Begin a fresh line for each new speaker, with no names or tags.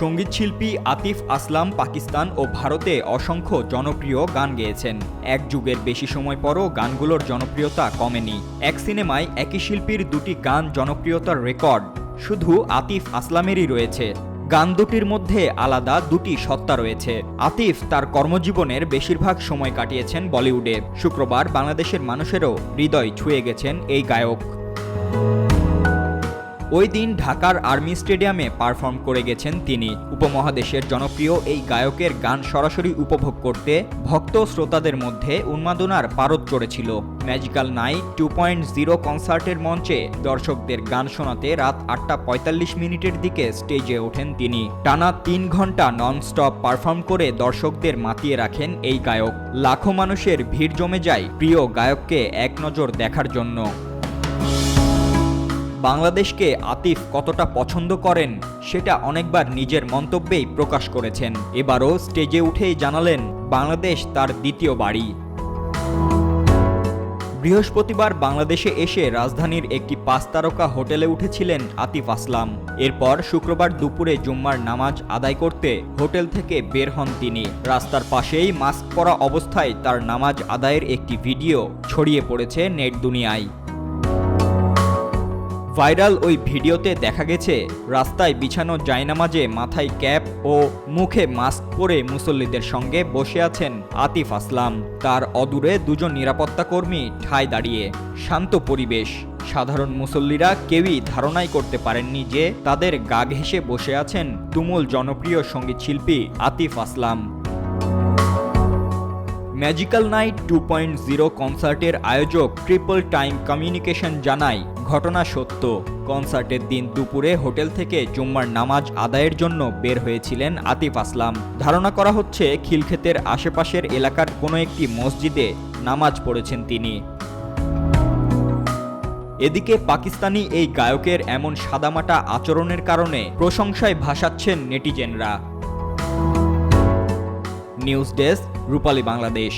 সঙ্গীতশিল্পী আতিফ আসলাম পাকিস্তান ও ভারতে অসংখ্য জনপ্রিয় গান গেয়েছেন। এক যুগের বেশি সময় পরও গানগুলোর জনপ্রিয়তা কমেনি। এক সিনেমায় একই শিল্পীর দুটি গান জনপ্রিয়তার রেকর্ড শুধু আতিফ আসলামেরই রয়েছে। গান দুটির মধ্যে আলাদা দুটি সত্তা রয়েছে। আতিফ তার কর্মজীবনের বেশিরভাগ সময় কাটিয়েছেন বলিউডে। শুক্রবার বাংলাদেশের মানুষেরও হৃদয় ছুঁয়ে গেছেন এই গায়ক। ওই দিন ঢাকার আর্মি স্টেডিয়ামে পারফর্ম করে গেছেন তিনি। উপমহাদেশের জনপ্রিয় এই গায়কের গান সরাসরি উপভোগ করতে ভক্ত শ্রোতাদের মধ্যে উন্মাদনার পারদ চড়েছিল। ম্যাজিক্যাল নাইট 2.0 কনসার্টের মঞ্চে দর্শকদের গান শোনাতে রাত 8:45 দিকে স্টেজে ওঠেন তিনি। টানা 3 ঘন্টা নন-স্টপ পারফর্ম করে দর্শকদের মাতিয়ে রাখেন এই গায়ক। লাখো মানুষের ভিড় জমে যায় প্রিয় গায়ককে এক নজর দেখার জন্য। বাংলাদেশকে আতিফ কতটা পছন্দ করেন সেটা অনেকবার নিজের মন্তব্যেই প্রকাশ করেছেন। এবারও স্টেজে উঠেই জানালেন বাংলাদেশ তার দ্বিতীয় বাড়ি। বৃহস্পতিবার বাংলাদেশে এসে রাজধানীর একটি 5 তারকা হোটেলে উঠেছিলেন আতিফ আসলাম। এরপর শুক্রবার দুপুরে জুম্মার নামাজ আদায় করতে হোটেল থেকে বের হন তিনি। রাস্তার পাশেই মাস্ক পরা অবস্থায় তার নামাজ আদায়ের একটি ভিডিও ছড়িয়ে পড়েছে নেট দুনিয়ায়। ভাইরাল ওই ভিডিওতে দেখা গেছে রাস্তায় বিছানো জায়নামাজে মাথায় ক্যাপ ও মুখে মাস্ক পরে মুসল্লিদের সঙ্গে বসে আছেন আতিফ আসলাম। তার অদূরে দুজন নিরাপত্তা কর্মী ঠায় দাঁড়িয়ে। শান্ত পরিবেশ। সাধারণ মুসল্লিরা কেউই ধারণাই করতে পারেননি যে তাদের গা ঘেঁষে বসে আছেন তুমুল জনপ্রিয় সঙ্গীতশিল্পী আতিফ আসলাম। ম্যাজিক্যাল নাইট 2.0 কনসার্টের আয়োজক ট্রিপল টাইম কমিউনিকেশন জানায়, ঘটনা সত্য। কনসার্টের দিন দুপুরে হোটেল থেকে জুম্মার নামাজ আদায়ের জন্য বের হয়েছিলেন আতিফ আসলাম। ধারণা করা হচ্ছে খিলক্ষেতের আশেপাশের এলাকার কোনো একটি মসজিদে নামাজ পড়েছেন তিনি। এদিকে পাকিস্তানি এই গায়কের এমন সাদামাটা আচরণের কারণে প্রশংসায় ভাসাচ্ছেন নেটিজেনরা। নিউজ ডেস্ক, রূপালী বাংলাদেশ।